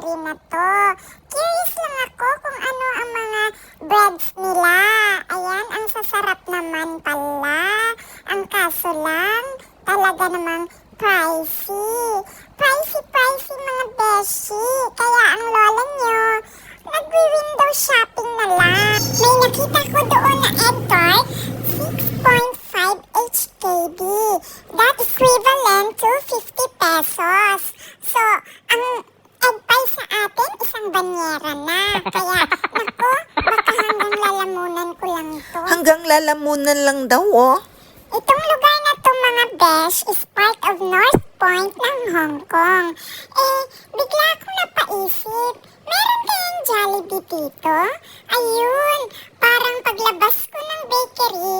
bakery na to. Curious lang ako kung ano ang mga breads nila. Ayan, ang sasarap naman pala. Ang kaso lang, talaga namang pricey. Pricey mga beshi. Kaya ang lola nyo, nagwi-window shopping na lang. May nakita ko doon na egg tart, 6.5 HKD. That equivalent to 50 pesos. So, ang egg pie sa atin, isang banyera na. Kaya, naku, baka hanggang lalamunan ko lang to. Hanggang lalamunan lang daw, oh. Itong lugar na to mga besh is part of North Point ng Hong Kong. Bigla akong napaisip, meron kayang Jollibee dito? Ayun, parang paglabas ko ng bakery,